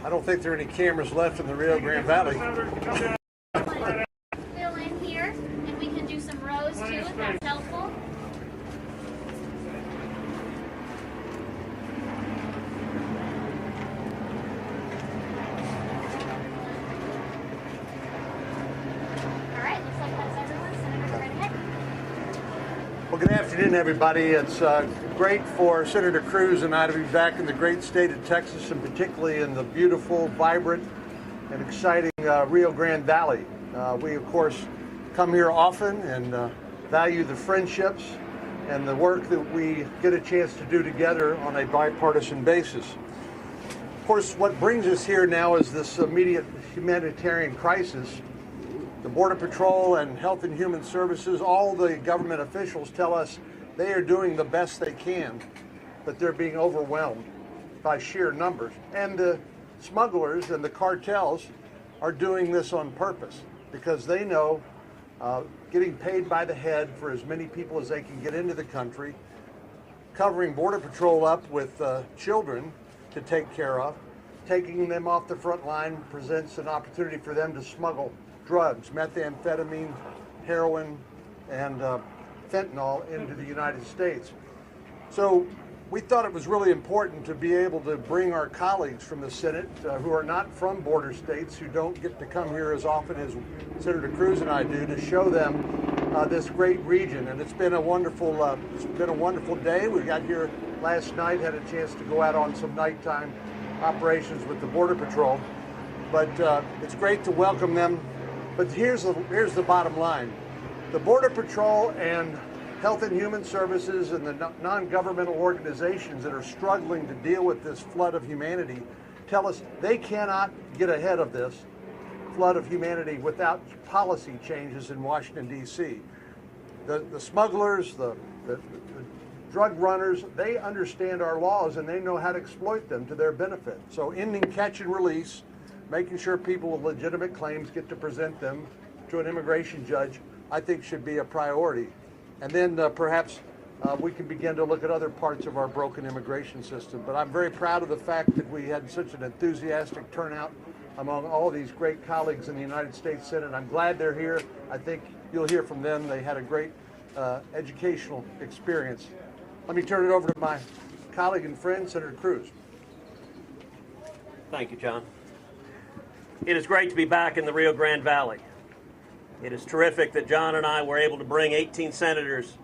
I don't think there are any cameras left in the Rio Grande Valley. Fill in here, and we can do some rows too, if that's helpful. All right, looks like that's everyone. Senator, right ahead. Well, good afternoon, everybody. It's great for Senator Cruz and I to be back in the great state of Texas, and particularly in the beautiful, vibrant, and exciting Rio Grande Valley. We, of course, come here often and value the friendships and the work that we get a chance to do together on a bipartisan basis. Of course, what brings us here now is this immediate humanitarian crisis. The Border Patrol and Health and Human Services, all the government officials tell us they are doing the best they can, but they're being overwhelmed by sheer numbers. And the smugglers and the cartels are doing this on purpose because they know getting paid by the head for as many people as they can get into the country, covering Border Patrol up with children to take care of, taking them off the front line presents an opportunity for them to smuggle drugs, methamphetamine, heroin, and fentanyl into the United States. So we thought it was really important to be able to bring our colleagues from the Senate who are not from border states, who don't get to come here as often as Senator Cruz and I do, to show them this great region. And it's been a wonderful day. We got here last night, had a chance to go out on some nighttime operations with the Border Patrol. But it's great to welcome them. But here's the bottom line. The Border Patrol and Health and Human Services and the non-governmental organizations that are struggling to deal with this flood of humanity tell us they cannot get ahead of this flood of humanity without policy changes in Washington, D.C. The smugglers, the drug runners, they understand our laws and they know how to exploit them to their benefit. So ending catch and release, making sure people with legitimate claims get to present them to an immigration judge, I think should be a priority. And then perhaps we can begin to look at other parts of our broken immigration system. But I'm very proud of the fact that we had such an enthusiastic turnout among all these great colleagues in the United States Senate. I'm glad they're here. I think you'll hear from them. They had a great educational experience. Let me turn it over to my colleague and friend, Senator Cruz. Thank you, John. It is great to be back in the Rio Grande Valley. It is terrific that John and I were able to bring 18 senators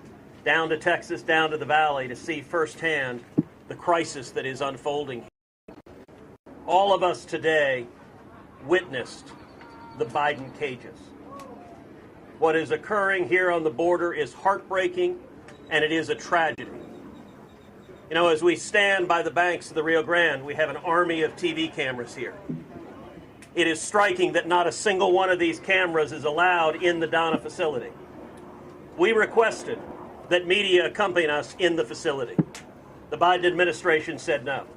down to Texas, down to the Valley, to see firsthand the crisis that is unfolding here. All of us today witnessed the Biden cages. What is occurring here on the border is heartbreaking, and it is a tragedy. You know, as we stand by the banks of the Rio Grande, we have an army of TV cameras here. It is striking that not a single one of these cameras is allowed in the Donna facility. We requested that media accompany us in the facility. The Biden administration said no.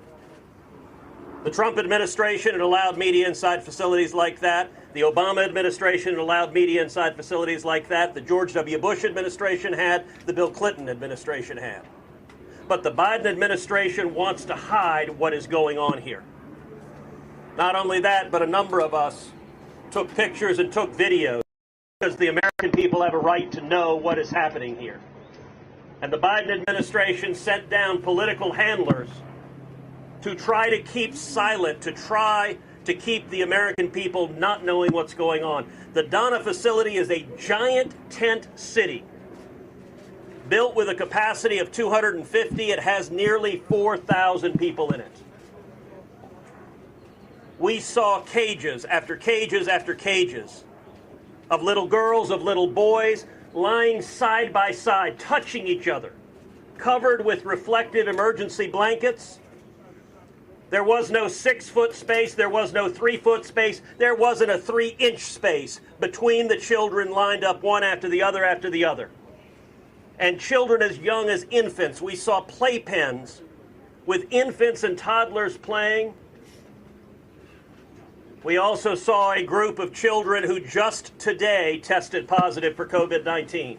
The Trump administration had allowed media inside facilities like that. The Obama administration had allowed media inside facilities like that. The George W. Bush administration had. The Bill Clinton administration had. But the Biden administration wants to hide what is going on here. Not only that, but a number of us took pictures and took videos because the American people have a right to know what is happening here. And the Biden administration sent down political handlers to try to keep silent, to try to keep the American people not knowing what's going on. The Donna facility is a giant tent city built with a capacity of 250. It has nearly 4,000 people in it. We saw cages after cages after cages of little girls, of little boys, lying side by side, touching each other, covered with reflective emergency blankets. There was no 6-foot space. There was no 3-foot space. There wasn't a 3-inch space between the children lined up one after the other after the other. And children as young as infants. We saw playpens with infants and toddlers playing. We also saw a group of children who just today tested positive for COVID-19.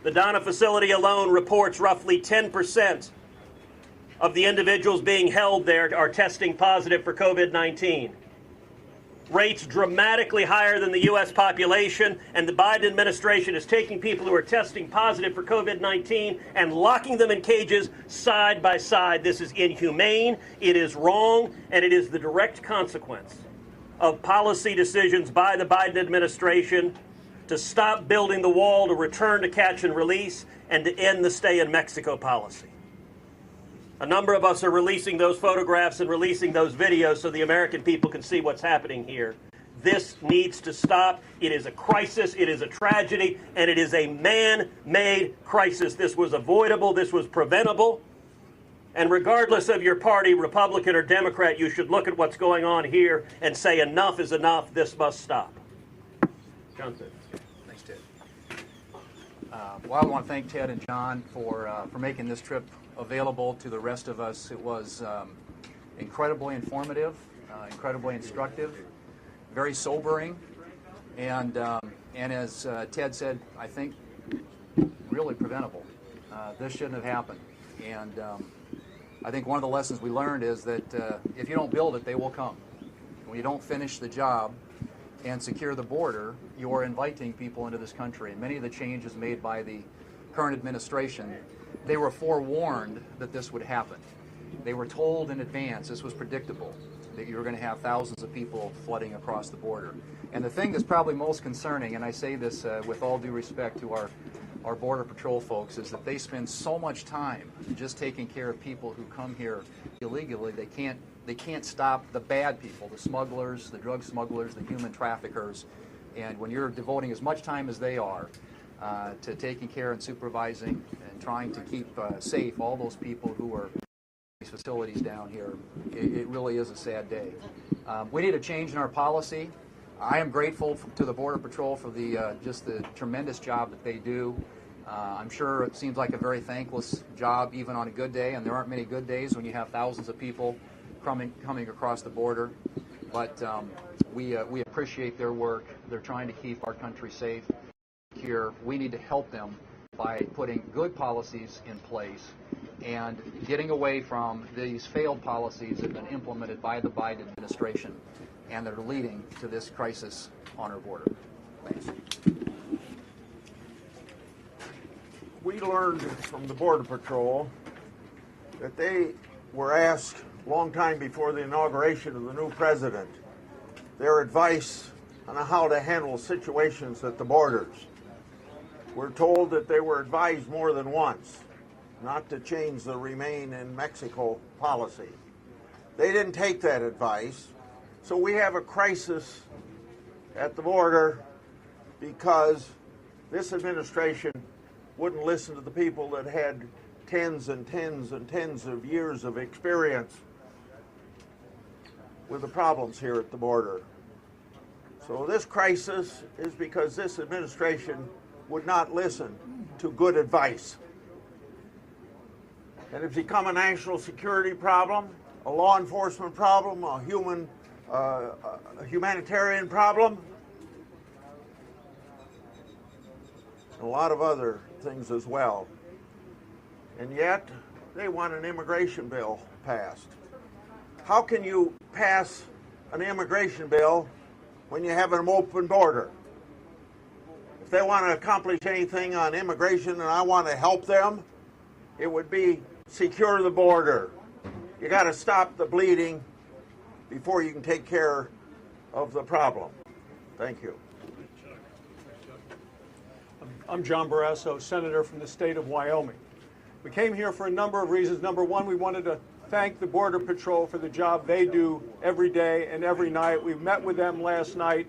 The Donna facility alone reports roughly 10% of the individuals being held there are testing positive for COVID-19. Rates dramatically higher than the U.S. population, and the Biden administration is taking people who are testing positive for COVID-19 and locking them in cages side by side. This is inhumane, it is wrong, and it is the direct consequence of policy decisions by the Biden administration to stop building the wall, to return to catch and release, and to end the stay in Mexico policy. A number of us are releasing those photographs and releasing those videos so the American people can see what's happening here. This needs to stop. It is a crisis, it is a tragedy, and it is a man-made crisis. This was avoidable, this was preventable. And regardless of your party, Republican or Democrat, you should look at what's going on here and say enough is enough, this must stop. Johnson. Thanks, Ted. Well, I want to thank Ted and John for making this trip available to the rest of us. It was incredibly informative, incredibly instructive, very sobering, and as Ted said, I think really preventable. This shouldn't have happened, and I think one of the lessons we learned is that if you don't build it, they will come. When you don't finish the job and secure the border, you're inviting people into this country. And many of the changes made by the current administration, they were forewarned that this would happen. They were told in advance, this was predictable, that you were going to have thousands of people flooding across the border. And the thing that's probably most concerning, and I say this with all due respect to our Border Patrol folks, is that they spend so much time just taking care of people who come here illegally. They can't stop the bad people, the smugglers, the drug smugglers, the human traffickers. And when you're devoting as much time as they are to taking care and supervising and trying to keep safe all those people who are in these facilities down here, it really is a sad day. We need a change in our policy. I am grateful to the Border Patrol for just the tremendous job that they do. I'm sure it seems like a very thankless job even on a good day, and there aren't many good days when you have thousands of people coming across the border. But we appreciate their work. They're trying to keep our country safe here. We need to help them by putting good policies in place and getting away from these failed policies that have been implemented by the Biden administration and that are leading to this crisis on our border. Thanks. We learned from the Border Patrol that they were asked a long time before the inauguration of the new president their advice on how to handle situations at the borders. We're told that they were advised more than once not to change the Remain in Mexico policy. They didn't take that advice, so we have a crisis at the border because this administration wouldn't listen to the people that had tens and tens and tens of years of experience with the problems here at the border. So this crisis is because this administration would not listen to good advice. And it's become a national security problem, a law enforcement problem, a humanitarian problem, and a lot of other things as well. And yet, they want an immigration bill passed. How can you pass an immigration bill when you have an open border? If they want to accomplish anything on immigration and I want to help them, it would be secure the border. You got to stop the bleeding before you can take care of the problem. Thank you. I'm John Barrasso, Senator from the state of Wyoming. We came here for a number of reasons. Number one, we wanted to thank the Border Patrol for the job they do every day and every night. We met with them last night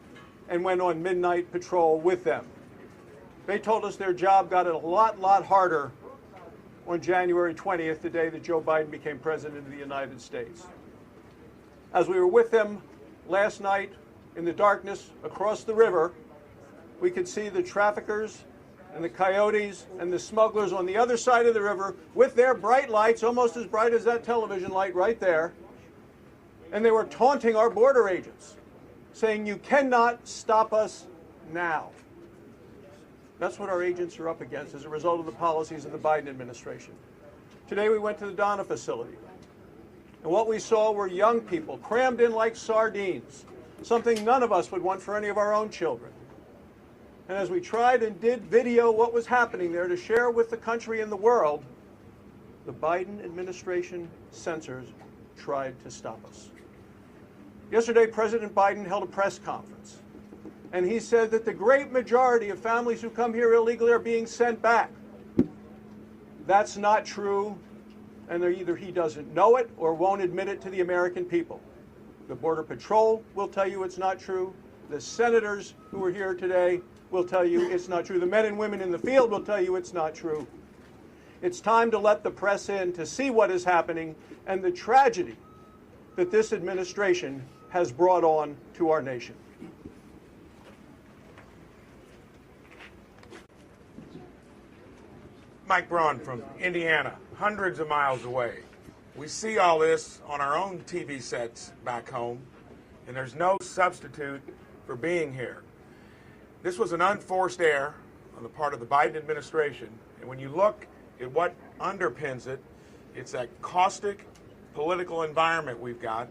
and went on midnight patrol with them. They told us their job got a lot harder on January 20th, the day that Joe Biden became president of the United States. As we were with them last night in the darkness across the river, we could see the traffickers and the coyotes and the smugglers on the other side of the river with their bright lights, almost as bright as that television light right there. And they were taunting our border agents, saying, "You cannot stop us now." That's what our agents are up against as a result of the policies of the Biden administration. Today we went to the Donna facility. And what we saw were young people crammed in like sardines, something none of us would want for any of our own children. And as we tried and did video what was happening there to share with the country and the world, the Biden administration censors tried to stop us. Yesterday, President Biden held a press conference, and he said that the great majority of families who come here illegally are being sent back. That's not true, and either he doesn't know it or won't admit it to the American people. The Border Patrol will tell you it's not true. The senators who are here today will tell you it's not true. The men and women in the field will tell you it's not true. It's time to let the press in to see what is happening and the tragedy that this administration has brought on to our nation. Mike Braun from Indiana, hundreds of miles away. We see all this on our own TV sets back home, and there's no substitute for being here. This was an unforced error on the part of the Biden administration, and when you look at what underpins it, it's that caustic political environment we've got,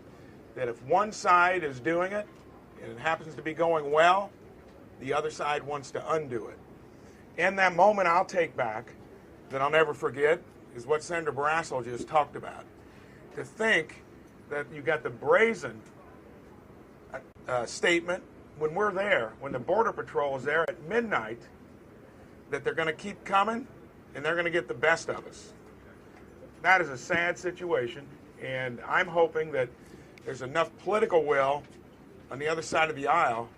that if one side is doing it, and it happens to be going well, the other side wants to undo it. And that moment I'll take back, that I'll never forget, is what Senator Barrasso just talked about. To think that you got the brazen statement when we're there, when the Border Patrol is there at midnight, that they're going to keep coming and they're going to get the best of us. That is a sad situation, and I'm hoping that there's enough political will on the other side of the aisle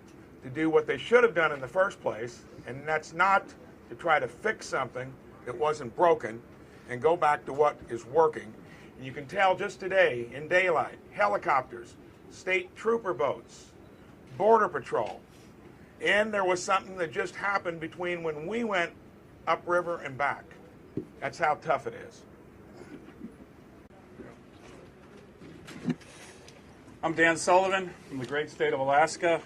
to do what they should have done in the first place, and that's not to try to fix something that wasn't broken and go back to what is working. And you can tell just today in daylight, helicopters, state trooper boats, Border Patrol, and there was something that just happened between when we went upriver and back. That's how tough it is. I'm Dan Sullivan from the great state of Alaska.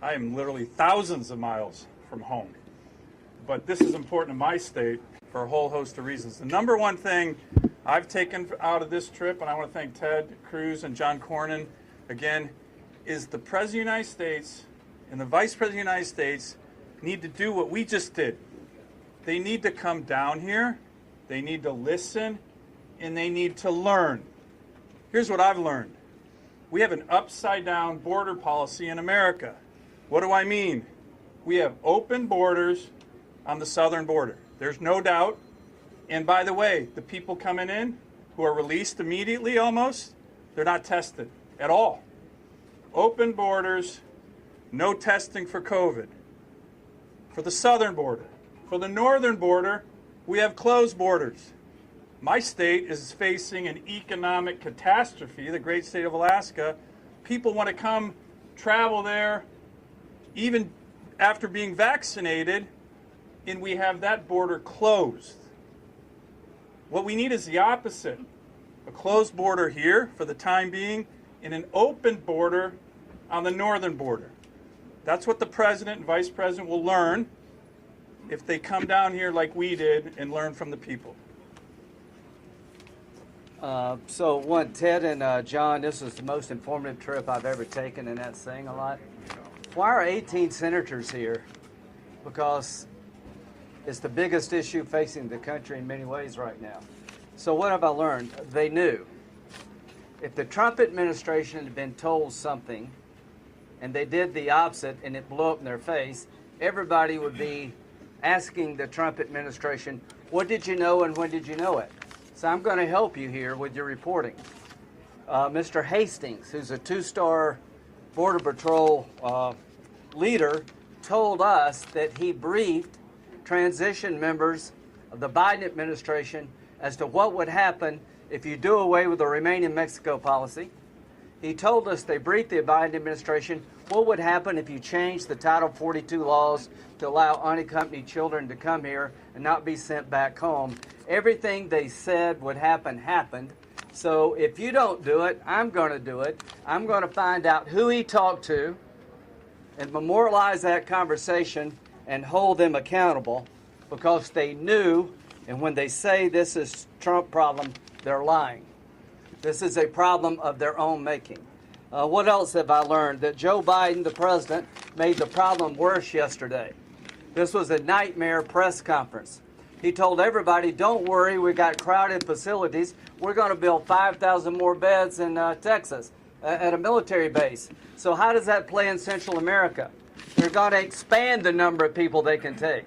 I am literally thousands of miles from home. But this is important to my state for a whole host of reasons. The number one thing I've taken out of this trip, and I want to thank Ted Cruz and John Cornyn again, is the President of the United States and the Vice President of the United States need to do what we just did. They need to come down here, they need to listen, and they need to learn. Here's what I've learned. We have an upside-down border policy in America. What do I mean? We have open borders on the southern border. There's no doubt. And by the way, the people coming in who are released immediately almost, they're not tested at all. Open borders, no testing for COVID. For the southern border. For the northern border, we have closed borders. My state is facing an economic catastrophe, the great state of Alaska. People want to come travel there even after being vaccinated, and we have that border closed. What we need is the opposite. A closed border here for the time being and an open border on the northern border. That's what the President and Vice President will learn if they come down here like we did and learn from the people. Ted and John, this is the most informative trip I've ever taken, and that's saying a lot. Why are 18 senators here? Because it's the biggest issue facing the country in many ways right now. So what have I learned? They knew. If the Trump administration had been told something and they did the opposite and it blew up in their face, everybody would be asking the Trump administration, what did you know and when did you know it? So I'm going to help you here with your reporting. Mr. Hastings, who's a 2-star Border Patrol leader, told us that he briefed transition members of the Biden administration as to what would happen if you do away with the Remain in Mexico policy. He told us they briefed the Biden administration what would happen if you changed the Title 42 laws to allow unaccompanied children to come here and not be sent back home. Everything they said would happen happened. So if you don't do it, I'm going to do it. I'm going to find out who he talked to and memorialize that conversation and hold them accountable, because they knew, and when they say this is Trump problem, they're lying. This is a problem of their own making. What else have I learned? That Joe Biden, the president, made the problem worse yesterday. This was a nightmare press conference. He told everybody, don't worry, we got crowded facilities. We're going to build 5,000 more beds in Texas at a military base. So how does that play in Central America? They're going to expand the number of people they can take.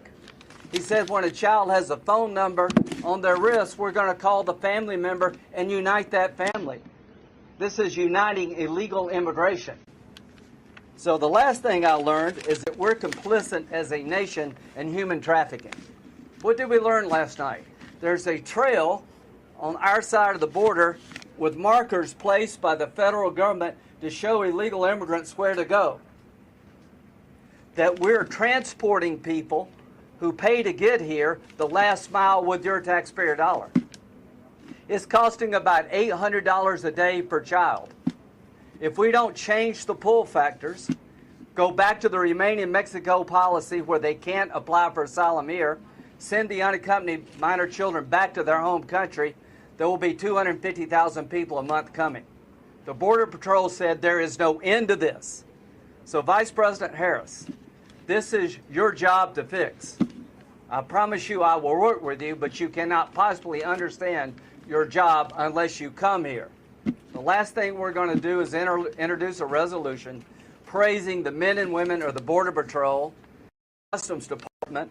He said when a child has a phone number on their wrist, we're going to call the family member and unite that family. This is uniting illegal immigration. So the last thing I learned is that we're complicit as a nation in human trafficking. What did we learn last night? There's a trail on our side of the border with markers placed by the federal government to show illegal immigrants where to go. That we're transporting people who pay to get here the last mile with your taxpayer dollar. It's costing about $800 a day per child. If we don't change the pull factors, go back to the Remain in Mexico policy where they can't apply for asylum here, send the unaccompanied minor children back to their home country, there will be 250,000 people a month coming. The Border Patrol said there is no end to this. So Vice President Harris, this is your job to fix. I promise you I will work with you, but you cannot possibly understand your job unless you come here. The last thing we're going to do is introduce a resolution praising the men and women of the Border Patrol, Customs Department.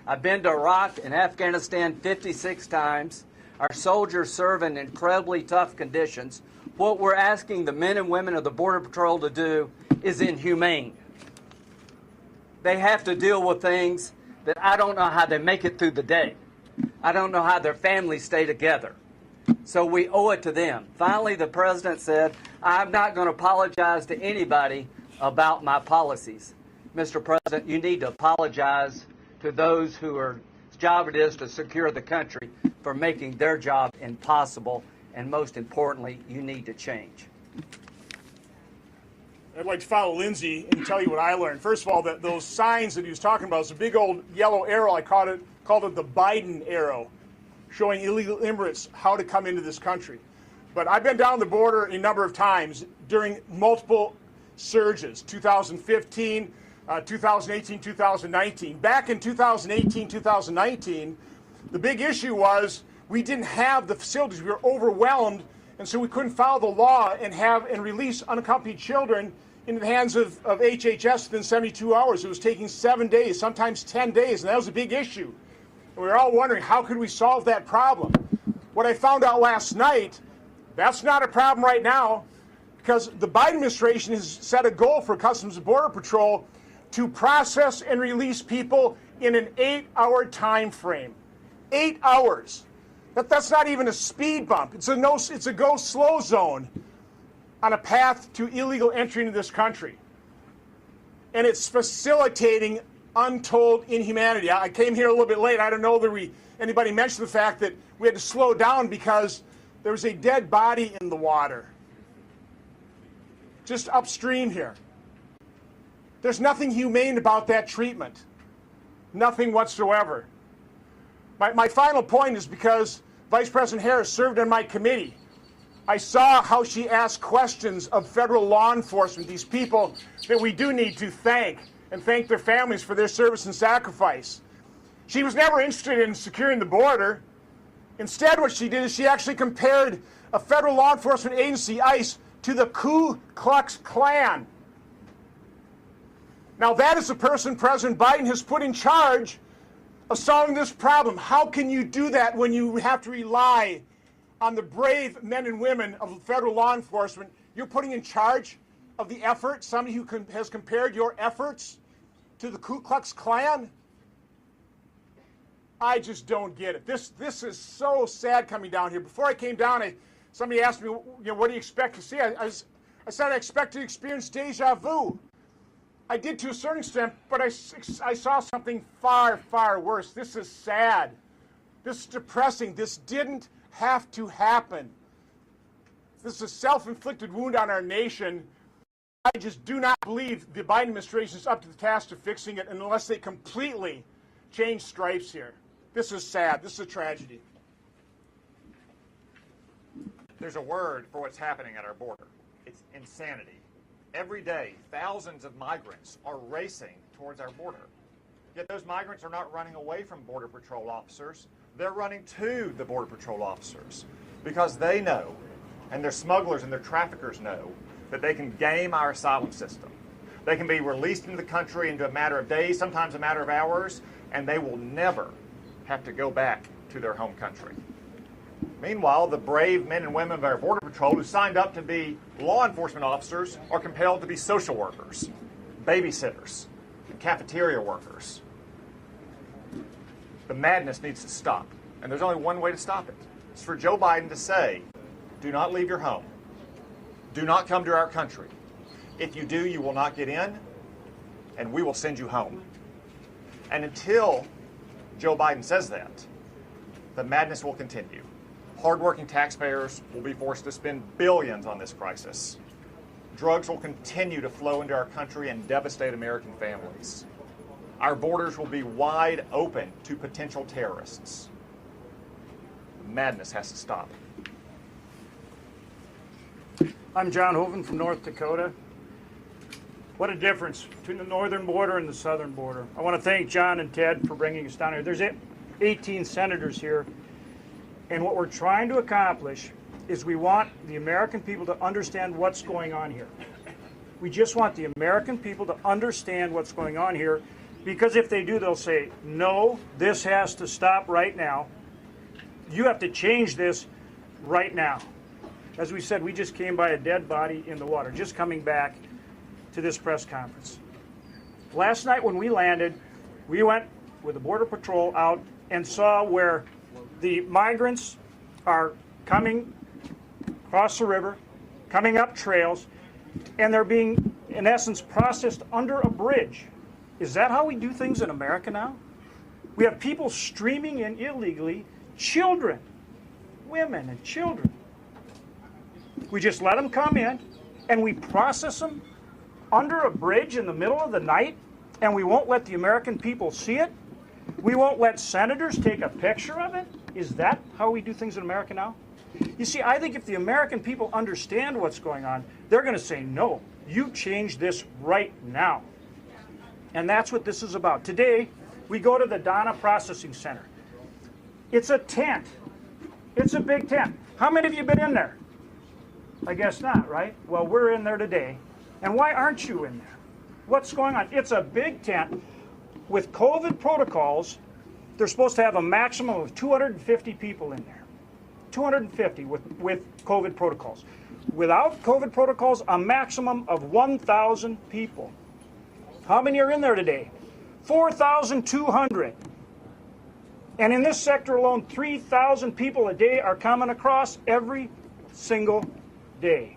I've been to Iraq and Afghanistan 56 times. Our soldiers serve in incredibly tough conditions. What we're asking the men and women of the Border Patrol to do is inhumane. They have to deal with things that I don't know how they make it through the day. I don't know how their families stay together. So we owe it to them. Finally, the president said, I'm not going to apologize to anybody about my policies. Mr. President, you need to apologize to those whose job it is to secure the country for making their job impossible. And most importantly, you need to change. I'd like to follow Lindsay and tell you what I learned. First of all, that those signs that he was talking about, it's a big old yellow arrow. I called it the Biden arrow, showing illegal immigrants how to come into this country. But I've been down the border a number of times during multiple surges, 2015, 2018, 2019. Back in 2018, 2019, the big issue was we didn't have the facilities. We were overwhelmed, and so we couldn't follow the law and release unaccompanied children into the hands of HHS within 72 hours. It was taking 7 days, sometimes 10 days, and that was a big issue. And we were all wondering, how could we solve that problem? What I found out last night, that's not a problem right now, because the Biden administration has set a goal for Customs and Border Patrol to process and release people in an 8-hour time frame. 8 hours. That's not even a speed bump. It's a go slow zone on a path to illegal entry into this country. And it's facilitating untold inhumanity. I came here a little bit late. I don't know that anybody mentioned the fact that we had to slow down because there was a dead body in the water just upstream here. There's nothing humane about that treatment. Nothing whatsoever. My final point is because Vice President Harris served on my committee. I saw how she asked questions of federal law enforcement, these people that we do need to thank, and thank their families for their service and sacrifice. She was never interested in securing the border. Instead, what she did is she actually compared a federal law enforcement agency, ICE, to the Ku Klux Klan. Now, that is the person President Biden has put in charge of solving this problem. How can you do that when you have to rely on the brave men and women of federal law enforcement? You're putting in charge of the effort, somebody who has compared your efforts to the Ku Klux Klan? I just don't get it. This is so sad coming down here. Before I came down, somebody asked me, what do you expect to see? I said I expect to experience deja vu. I did to a certain extent, but I saw something far, far worse. This is sad. This is depressing. This didn't have to happen. This is a self-inflicted wound on our nation. I just do not believe the Biden administration is up to the task of fixing it unless they completely change stripes here. This is sad. This is a tragedy. There's a word for what's happening at our border. It's insanity. Every day, thousands of migrants are racing towards our border. Yet those migrants are not running away from Border Patrol officers. They're running to the Border Patrol officers because they know, and their smugglers and their traffickers know, that they can game our asylum system. They can be released into the country into a matter of days, sometimes a matter of hours, and they will never have to go back to their home country. Meanwhile, the brave men and women of our Border Patrol who signed up to be law enforcement officers are compelled to be social workers, babysitters, and cafeteria workers. The madness needs to stop, and there's only one way to stop it. It's for Joe Biden to say, do not leave your home. Do not come to our country. If you do, you will not get in, and we will send you home. And until Joe Biden says that, the madness will continue. Hardworking taxpayers will be forced to spend billions on this crisis. Drugs will continue to flow into our country and devastate American families. Our borders will be wide open to potential terrorists. The madness has to stop. I'm John Hoven from North Dakota. What a difference between the northern border and the southern border. I want to thank John and Ted for bringing us down here. There's 18 senators here, and what we're trying to accomplish is we want the American people to understand what's going on here. We just want the American people to understand what's going on here, because if they do, they'll say, no, this has to stop right now. You have to change this right now. As we said, we just came by a dead body in the water, just coming back to this press conference. Last night when we landed, we went with the Border Patrol out and saw where the migrants are coming across the river, coming up trails, and they're being, in essence, processed under a bridge. Is that how we do things in America now? We have people streaming in illegally, children, women and children. We just let them come in, and we process them under a bridge in the middle of the night, and we won't let the American people see it? We won't let senators take a picture of it? Is that how we do things in America now? You see, I think if the American people understand what's going on, they're going to say, no, you change this right now. And that's what this is about. Today, we go to the Donna Processing Center. It's a tent. It's a big tent. How many of you have been in there? I guess not, right? Well, we're in there today. And why aren't you in there? What's going on? It's a big tent with COVID protocols. They're supposed to have a maximum of 250 people in there. 250 with COVID protocols. Without COVID protocols, a maximum of 1,000 people. How many are in there today? 4,200. And in this sector alone, 3,000 people a day are coming across every single day.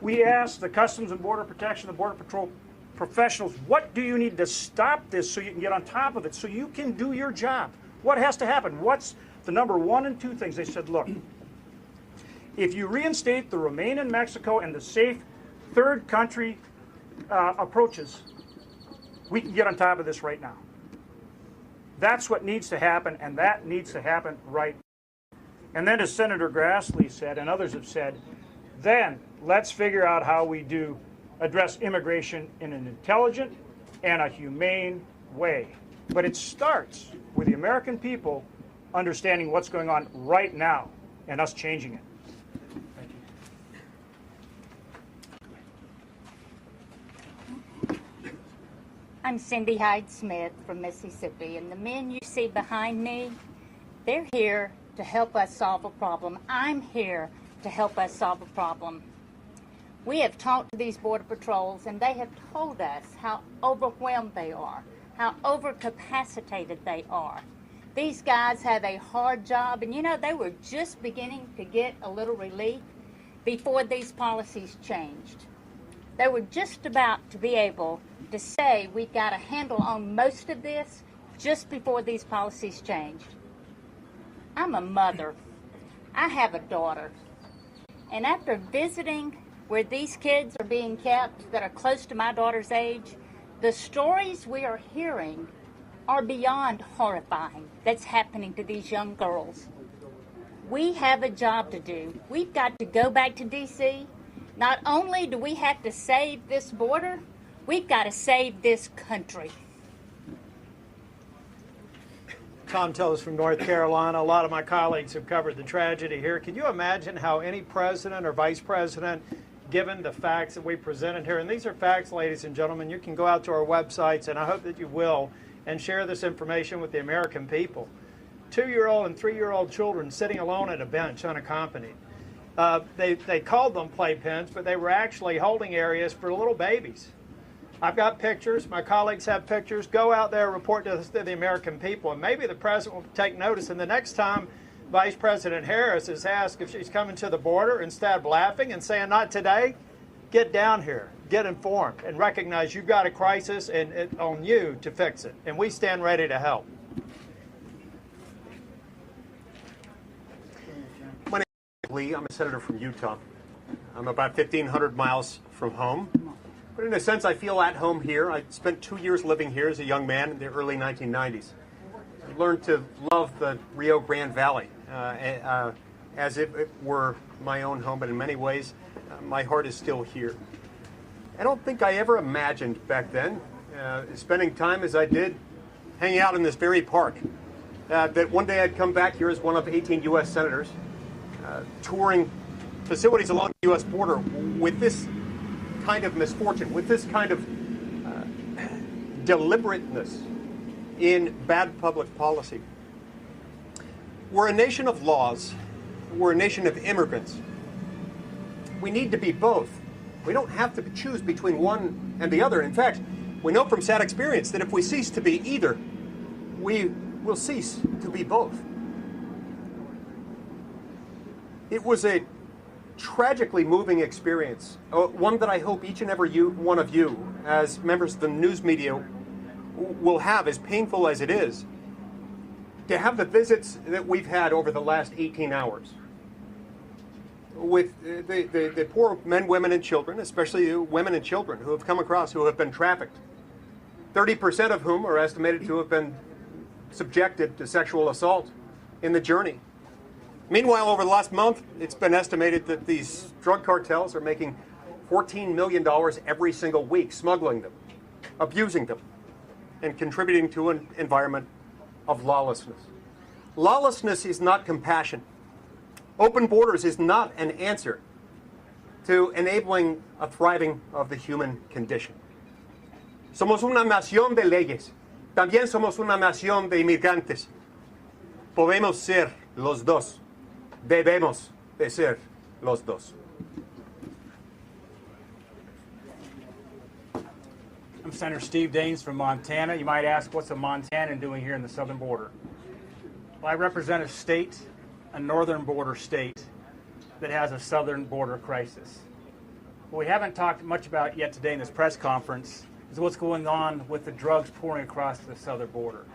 We asked the Customs and Border Protection, the Border Patrol professionals, what do you need to stop this so you can get on top of it, so you can do your job? What has to happen? What's the number 1 and 2 things? They said, look, if you reinstate the Remain in Mexico and the safe third country approaches, we can get on top of this right now. That's what needs to happen, and that needs to happen right now. And then, as Senator Grassley said, and others have said, then let's figure out how we do address immigration in an intelligent and a humane way. But it starts with the American people understanding what's going on right now and us changing it. Thank you. I'm Cindy Hyde-Smith from Mississippi, and the men you see behind me, they're here to help us solve a problem. I'm here to help us solve a problem. We have talked to these Border Patrols, and they have told us how overwhelmed they are, how overcapacitated they are. These guys have a hard job, and you know, they were just beginning to get a little relief before these policies changed. They were just about to be able to say we've got a handle on most of this just before these policies changed. I'm a mother. I have a daughter. And after visiting where these kids are being kept that are close to my daughter's age, the stories we are hearing are beyond horrifying that's happening to these young girls. We have a job to do. We've got to go back to D.C. Not only do we have to save this border, we've got to save this country. Tom Tillis from North Carolina. A lot of my colleagues have covered the tragedy here. Can you imagine how any president or vice president, given the facts that we presented here, and these are facts, ladies and gentlemen, you can go out to our websites, and I hope that you will, and share this information with the American people. 2-year-old and 3-year-old children sitting alone at a bench unaccompanied. They called them playpens, but they were actually holding areas for little babies. I've got pictures. My colleagues have pictures. Go out there, report to the American people, and maybe the president will take notice. And the next time Vice President Harris is asked if she's coming to the border, instead of laughing and saying, not today, get down here, get informed, and recognize you've got a crisis and it's on you to fix it. And we stand ready to help. My name is Lee. I'm a senator from Utah. I'm about 1,500 miles from home. But in a sense, I feel at home here. I spent 2 years living here as a young man in the early 1990s. I learned to love the Rio Grande Valley as if it were my own home, but in many ways, my heart is still here. I don't think I ever imagined back then, spending time as I did, hanging out in this very park, that one day I'd come back here as one of 18 U.S. senators, touring facilities along the U.S. border with this kind of misfortune, with this kind of deliberateness in bad public policy. We're a nation of laws. We're a nation of immigrants. We need to be both. We don't have to choose between one and the other. In fact, we know from sad experience that if we cease to be either, we will cease to be both. It was a tragically moving experience, one that I hope each and every one of you, as members of the news media, will have, as painful as it is, to have the visits that we've had over the last 18 hours with the poor men, women, and children, especially women and children who have come across, who have been trafficked, 30% of whom are estimated to have been subjected to sexual assault in the journey. Meanwhile, over the last month, it's been estimated that these drug cartels are making $14 million every single week, smuggling them, abusing them, and contributing to an environment of lawlessness. Lawlessness is not compassion. Open borders is not an answer to enabling a thriving of the human condition. Somos una nación de leyes. También somos una nación de inmigrantes. Podemos ser los dos. Debemos de ser los dos. I'm Senator Steve Daines from Montana. You might ask, what's a Montanan doing here in the southern border? Well, I represent a state, a northern border state, that has a southern border crisis. What we haven't talked much about yet today in this press conference is what's going on with the drugs pouring across the southern border.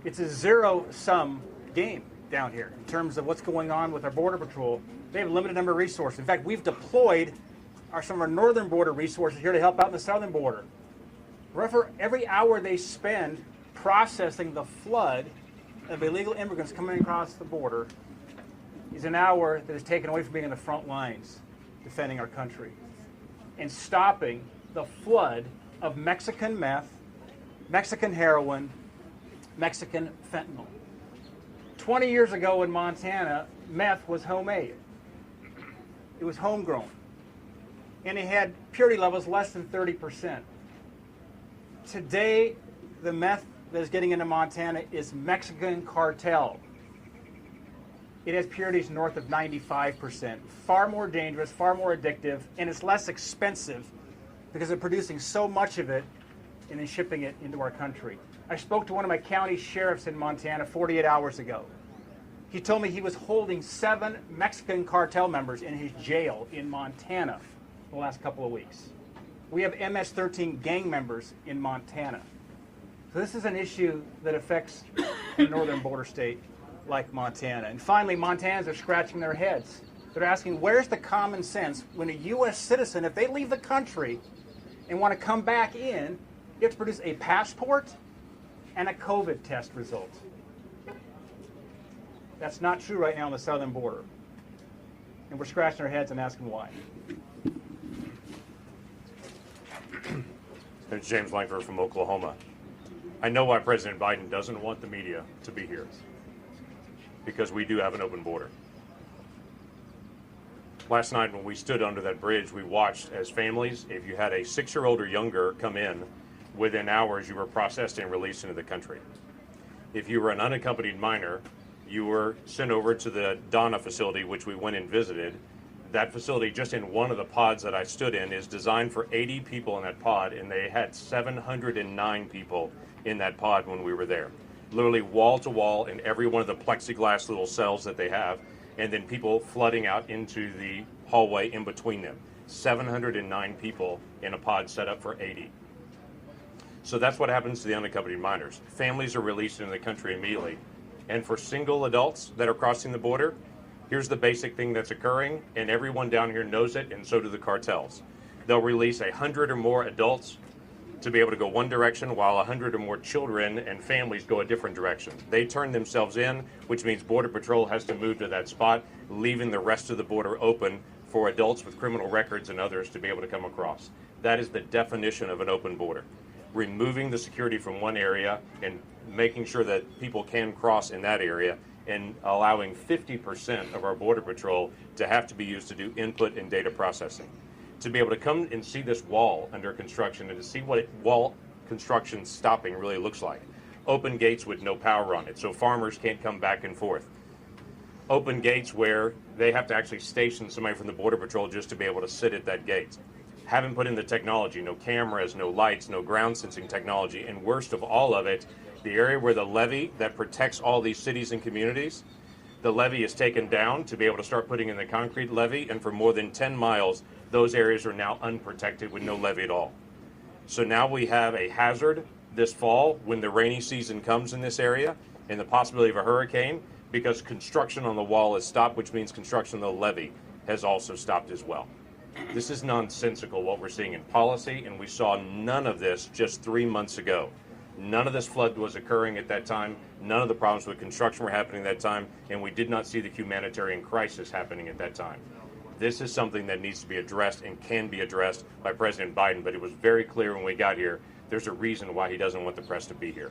It's a zero-sum game down here in terms of what's going on with our Border Patrol. They have a limited number of resources. In fact, we've deployed some of our northern border resources here to help out in the southern border. For every hour they spend processing the flood of illegal immigrants coming across the border is an hour that is taken away from being in the front lines defending our country and stopping the flood of Mexican meth, Mexican heroin, Mexican fentanyl. 20 years ago in Montana, meth was homemade. It was homegrown. And it had purity levels less than 30%. Today, the meth that is getting into Montana is Mexican cartel. It has purities north of 95%. Far more dangerous, far more addictive, and it's less expensive because they're producing so much of it and then shipping it into our country. I spoke to one of my county sheriffs in Montana 48 hours ago. He told me he was holding 7 Mexican cartel members in his jail in Montana the last couple of weeks. We have MS-13 gang members in Montana. So this is an issue that affects a northern border state like Montana. And finally, Montanans are scratching their heads. They're asking, where's the common sense when a U.S. citizen, if they leave the country and want to come back in, you have to produce a passport and a COVID test result. That's not true right now on the southern border. And we're scratching our heads and asking why. It's James Langford from Oklahoma. I know why President Biden doesn't want the media to be here, because we do have an open border. Last night when we stood under that bridge, we watched as families, if you had a 6-year-old or younger come in, within hours you were processed and released into the country. If you were an unaccompanied minor, you were sent over to the Donna facility, which we went and visited. That facility, just in one of the pods that I stood in, is designed for 80 people in that pod, and they had 709 people in that pod when we were there. Literally wall to wall in every one of the plexiglass little cells that they have, and then people flooding out into the hallway in between them. 709 people in a pod set up for 80. So that's what happens to the unaccompanied minors. Families are released into the country immediately. And for single adults that are crossing the border, here's the basic thing that's occurring, and everyone down here knows it, and so do the cartels. They'll release 100 or more adults to be able to go one direction, while 100 or more children and families go a different direction. They turn themselves in, which means Border Patrol has to move to that spot, leaving the rest of the border open for adults with criminal records and others to be able to come across. That is the definition of an open border. Removing the security from one area and making sure that people can cross in that area, and allowing 50% of our Border Patrol to have to be used to do input and data processing. To be able to come and see this wall under construction and to see what wall construction stopping really looks like. Open gates with no power on it, so farmers can't come back and forth. Open gates where they have to actually station somebody from the Border Patrol just to be able to sit at that gate. Haven't put in the technology, no cameras, no lights, no ground sensing technology, and worst of all of it, the area where the levee that protects all these cities and communities, the levee is taken down to be able to start putting in the concrete levee, and for more than 10 miles, those areas are now unprotected with no levee at all. So now we have a hazard this fall when the rainy season comes in this area, and the possibility of a hurricane, because construction on the wall is stopped, which means construction on the levee has also stopped as well. This is nonsensical what we're seeing in policy, and we saw none of this just 3 months ago. None of this flood was occurring at that time. None of the problems with construction were happening at that time, and we did not see the humanitarian crisis happening at that time. This is something that needs to be addressed and can be addressed by President Biden, but it was very clear when we got here, there's a reason why he doesn't want the press to be here.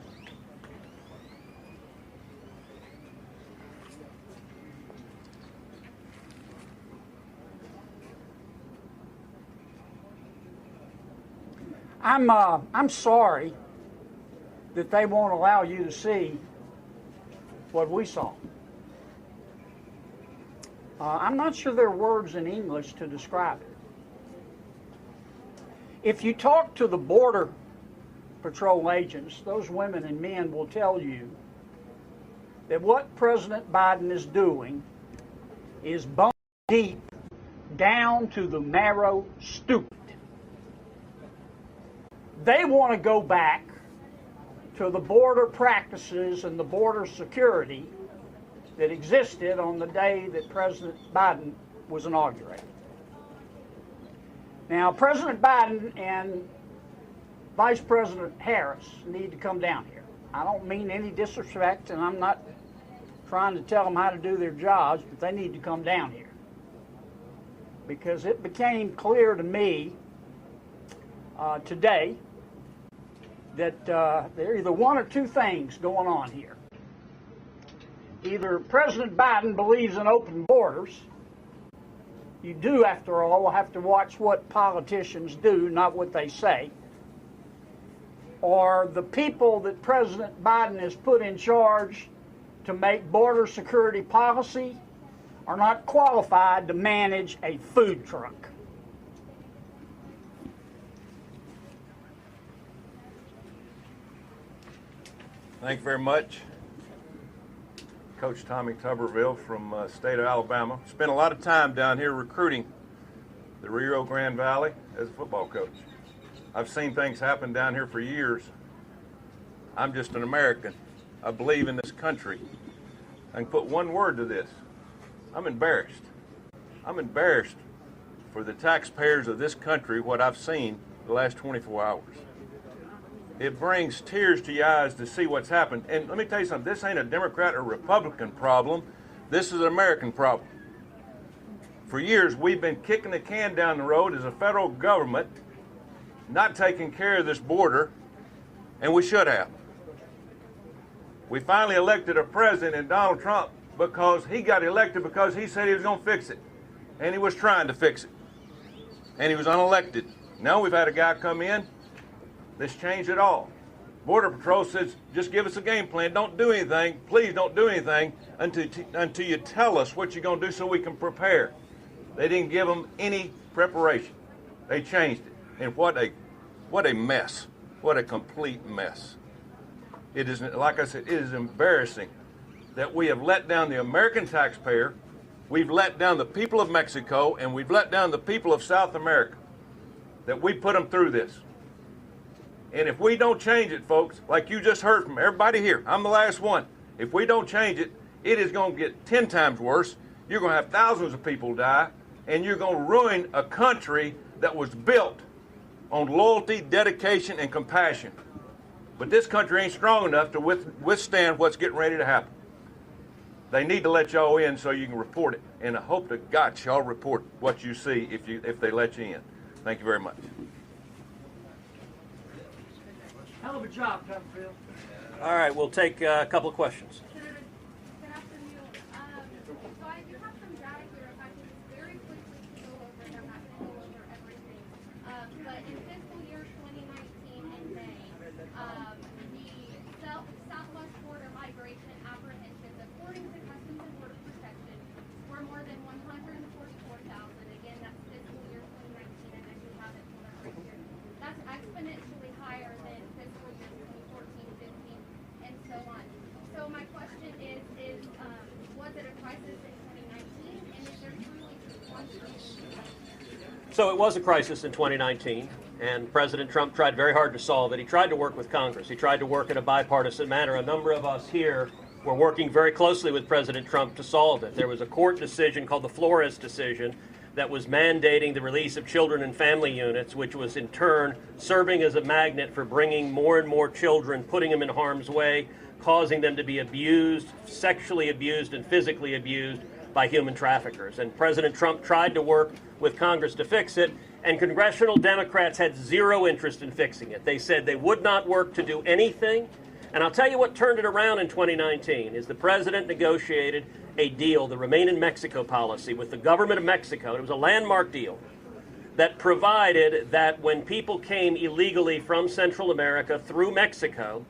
I'm sorry that they won't allow you to see what we saw. I'm not sure there are words in English to describe it. If you talk to the Border Patrol agents, those women and men will tell you that what President Biden is doing is bone deep down to the marrow stupid. They want to go back to the border practices and the border security that existed on the day that President Biden was inaugurated. Now, President Biden and Vice President Harris need to come down here. I don't mean any disrespect, and I'm not trying to tell them how to do their jobs, but they need to come down here. Because it became clear to me today that there are either one or two things going on here. Either President Biden believes in open borders. You do, after all, have to watch what politicians do, not what they say. Or the people that President Biden has put in charge to make border security policy are not qualified to manage a food truck. Thank you very much. Coach Tommy Tuberville from state of Alabama. Spent a lot of time down here recruiting the Rio Grande Valley as a football coach. I've seen things happen down here for years. I'm just an American. I believe in this country. I can put one word to this. I'm embarrassed. I'm embarrassed for the taxpayers of this country, what I've seen the last 24 hours. It brings tears to your eyes to see what's happened. And let me tell you something, this ain't a Democrat or Republican problem. This is an American problem. For years, we've been kicking the can down the road as a federal government, not taking care of this border, and we should have. We finally elected a president in Donald Trump because he got elected because he said he was going to fix it. And he was trying to fix it. And he was unelected. Now we've had a guy come in that's changed it all. Border Patrol says, just give us a game plan. Don't do anything. Please don't do anything until you tell us what you're going to do so we can prepare. They didn't give them any preparation. They changed it. And what a mess. What a complete mess. It is, like I said, it is embarrassing that we have let down the American taxpayer, we've let down the people of Mexico, and we've let down the people of South America, that we put them through this. And if we don't change it, folks, like you just heard from everybody here, I'm the last one. If we don't change it, it is going to get 10 times worse. You're going to have thousands of people die, and you're going to ruin a country that was built on loyalty, dedication, and compassion. But this country ain't strong enough to withstand what's getting ready to happen. They need to let y'all in so you can report it. And I hope to God y'all report what you see if they let you in. Thank you very much. Hell of a job, Pepperfield. All right, we'll take a couple of questions. Good afternoon. So I do have some data here. If I can just very quickly go over it, I'm not going to go over everything. But in fiscal year 2019 in May, the Southwest border migration apprehensions, according to Customs and Border Protection, were more than 144,000. Again, that's fiscal year 2019, and I do have it pulled up right here. That's exponentially higher than fiscal year 2014, 15, and so on. So my question is was it a crisis in 2019, and is there truly one solution? So it was a crisis in 2019, and President Trump tried very hard to solve it. He tried to work with Congress. He tried to work in a bipartisan manner. A number of us here were working very closely with President Trump to solve it. There was a court decision called the Flores decision that was mandating the release of children and family units, which was in turn serving as a magnet for bringing more and more children, putting them in harm's way, causing them to be abused, sexually abused, and physically abused by human traffickers. And President Trump tried to work with Congress to fix it, and congressional Democrats had zero interest in fixing it. They said they would not work to do anything. And I'll tell you what turned it around in 2019 is the president negotiated a deal, the Remain in Mexico policy, with the government of Mexico. It was a landmark deal that provided that when people came illegally from Central America through Mexico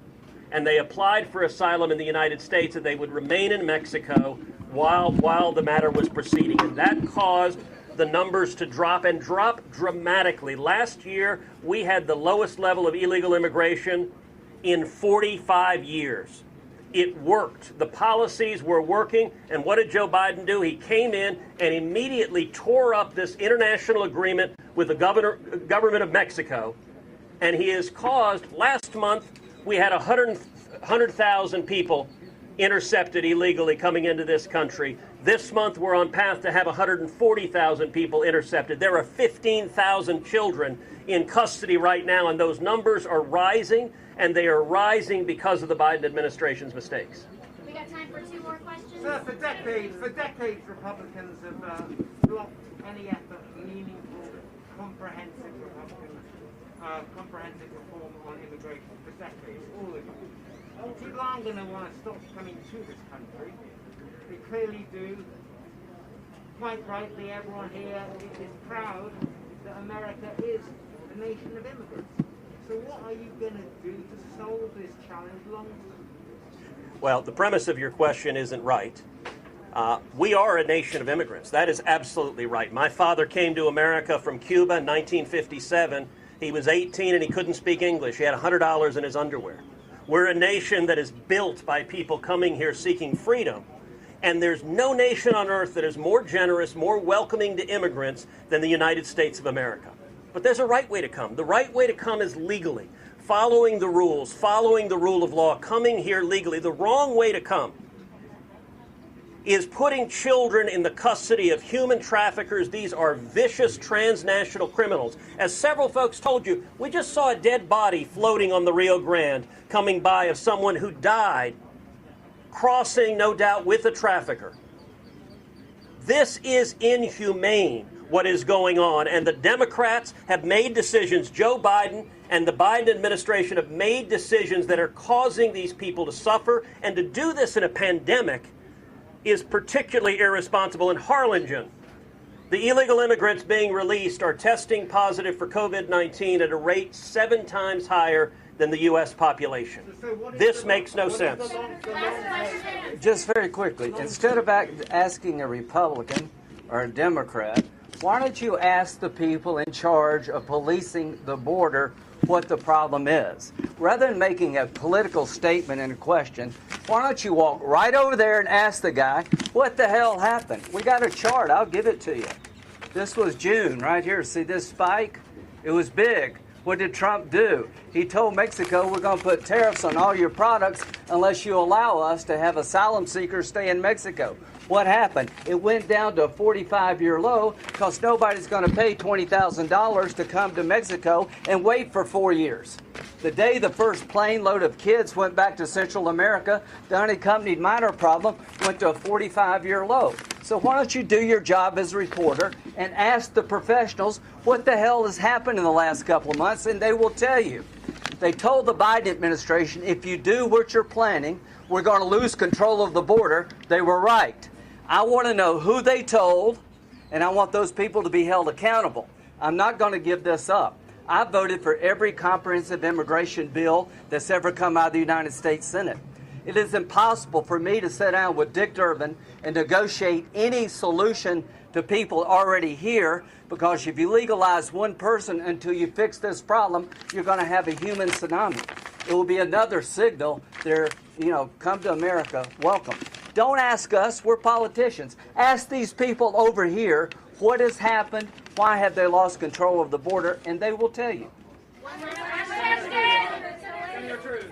and they applied for asylum in the United States, that they would remain in Mexico while the matter was proceeding. And that caused the numbers to drop, and drop dramatically. Last year, we had the lowest level of illegal immigration in 45 years. It worked. The policies were working. And what did Joe Biden do? He came in and immediately tore up this international agreement with the government of Mexico. And he has caused, last month, we had 100,000 people intercepted illegally coming into this country. This month, we're on path to have 140,000 people intercepted. There are 15,000 children in custody right now, and those numbers are rising, and they are rising because of the Biden administration's mistakes. We got time for two more questions. Sir, for decades, Republicans have blocked any effort at meaningful, comprehensive reform on immigration for decades, all of you. People aren't going to want to stop coming to this country. They clearly do. Quite rightly, everyone here is proud that America is a nation of immigrants. So what are you going to do to solve this challenge long term? Well, the premise of your question isn't right. We are a nation of immigrants. That is absolutely right. My father came to America from Cuba in 1957. He was 18 and he couldn't speak English. He had $100 in his underwear. We're a nation that is built by people coming here seeking freedom. And there's no nation on earth that is more generous, more welcoming to immigrants than the United States of America. But there's a right way to come. The right way to come is legally, following the rules, following the rule of law, coming here legally. The wrong way to come is putting children in the custody of human traffickers. These are vicious transnational criminals. As several folks told you, we just saw a dead body floating on the Rio Grande coming by of someone who died crossing, no doubt, with a trafficker. This is inhumane, what is going on, and the Democrats have made decisions, Joe Biden and the Biden administration have made decisions that are causing these people to suffer, and to do this in a pandemic is particularly irresponsible. In Harlingen, the illegal immigrants being released are testing positive for COVID-19 at a rate 7 times higher than the U.S. population. This makes no sense. Just very quickly, instead of asking a Republican or a Democrat, why don't you ask the people in charge of policing the border what the problem is? Rather than making a political statement and a question, why don't you walk right over there and ask the guy, what the hell happened? We got a chart. I'll give it to you. This was June right here. See this spike? It was big. What did Trump do? He told Mexico, we're going to put tariffs on all your products unless you allow us to have asylum seekers stay in Mexico. What happened? It went down to a 45-year low because nobody's going to pay $20,000 to come to Mexico and wait for 4 years. The day the first plane load of kids went back to Central America, the unaccompanied minor problem went to a 45-year low. So why don't you do your job as a reporter and ask the professionals what the hell has happened in the last couple of months, and they will tell you. They told the Biden administration, if you do what you're planning, we're going to lose control of the border. They were right. I want to know who they told, and I want those people to be held accountable. I'm not going to give this up. I voted for every comprehensive immigration bill that's ever come out of the United States Senate. It is impossible for me to sit down with Dick Durbin and negotiate any solution to people already here, because if you legalize one person until you fix this problem, you're going to have a human tsunami. It will be another signal there, come to America, welcome. Don't ask us, we're politicians. Ask these people over here what has happened, why have they lost control of the border, and they will tell you. Senator Cruz,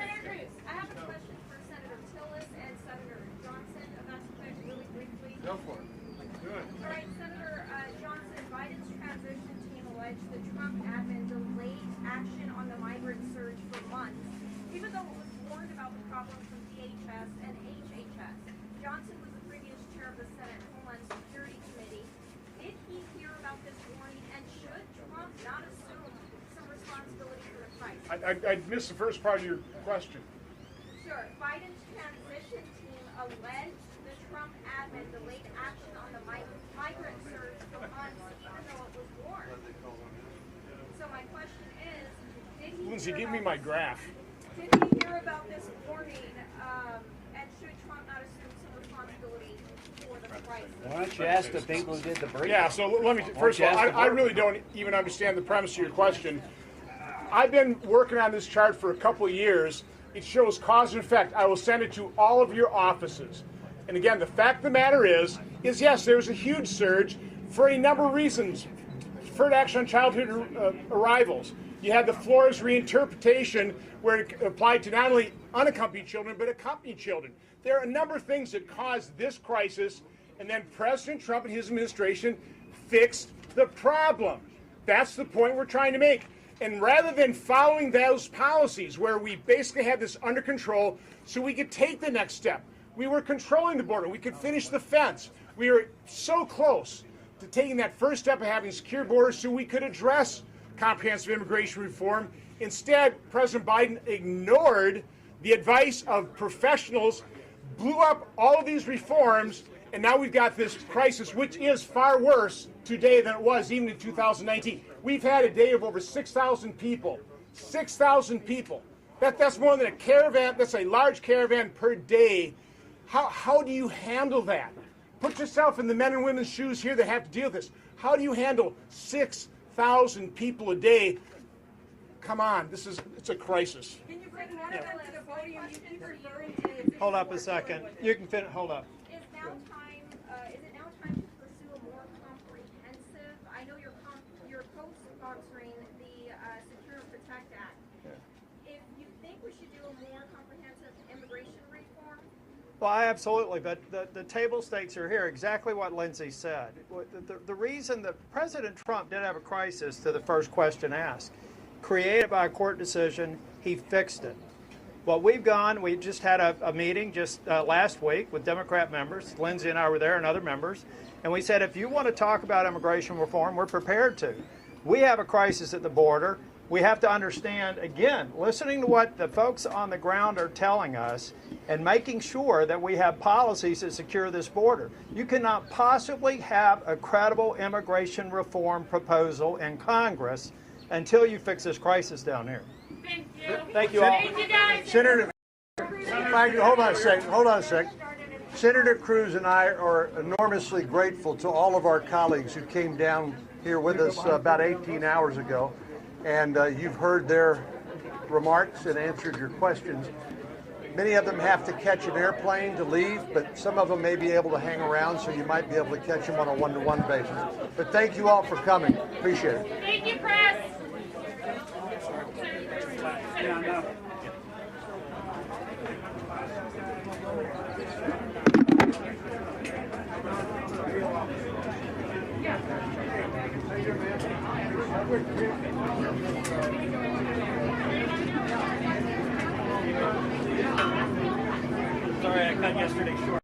I have a question for Senator Tillis and Senator Johnson, if that's okay, really briefly. Go for it. Good. All right, Senator Johnson, Biden's transition team alleged the Trump admin delayed action on the migrant surge for months, even though it was warned about the problem from DHS and HHS. Johnson was the previous chair of the Senate Homeland Security Committee. Did he hear about this warning, and should Trump not assume some responsibility for the crisis? I missed the first part of your question. Sure. Biden's transition team alleged the Trump admin delayed action on the migrant surge for months, even though it was warned. So my question is, did he Lindsay, hear give me about my graph. Did he hear about this warning, and should Trump not assume some responsibility for the crisis? Why don't you ask the people who did the briefing? Yeah, so let me, first of all, I really don't even understand the premise of your question. I've been working on this chart for a couple of years. It shows cause and effect. I will send it to all of your offices. And again, the fact of the matter is yes, there was a huge surge for a number of reasons. Deferred action on childhood arrivals. You had the Flores reinterpretation where it applied to not only unaccompanied children, but accompanied children. There are a number of things that caused this crisis, and then President Trump and his administration fixed the problem. That's the point we're trying to make. And rather than following those policies where we basically had this under control so we could take the next step, we were controlling the border, we could finish the fence. We were so close to taking that first step of having secure borders so we could address comprehensive immigration reform. Instead, President Biden ignored the advice of professionals, blew up all of these reforms, and now we've got this crisis, which is far worse today than it was even in 2019. We've had a day of over 6,000 people. 6,000 people. That's more than a caravan. That's a large caravan per day. How do you handle that? Put yourself in the men and women's shoes here that have to deal with this. How do you handle 6,000 people a day? Come on, it's a crisis. Can you bring one of them to the podium? You keep referring to Hold up a second. You can finish. Hold up. Is it now time to pursue a more comprehensive? I know you're co-sponsoring the Secure and Protect Act. If you think we should do a more comprehensive immigration reform. Well, absolutely, but the table stakes are here. Exactly what Lindsay said. The reason that President Trump did have a crisis, to the first question asked, created by a court decision, he fixed it. What we've gone, we just had a meeting just last week with Democrat members. Lindsay and I were there and other members. And we said, if you want to talk about immigration reform, we're prepared to. We have a crisis at the border. We have to understand, again, listening to what the folks on the ground are telling us and making sure that we have policies that secure this border. You cannot possibly have a credible immigration reform proposal in Congress until you fix this crisis down here. Thank you. Thank you all. Thank you guys. Senator, hold on a sec. Senator Cruz and I are enormously grateful to all of our colleagues who came down here with us about 18 hours ago. And you've heard their remarks and answered your questions. Many of them have to catch an airplane to leave, but some of them may be able to hang around, so you might be able to catch them on a one-to-one basis. But thank you all for coming. Appreciate it. Thank you, press. Sorry, I cut yesterday short.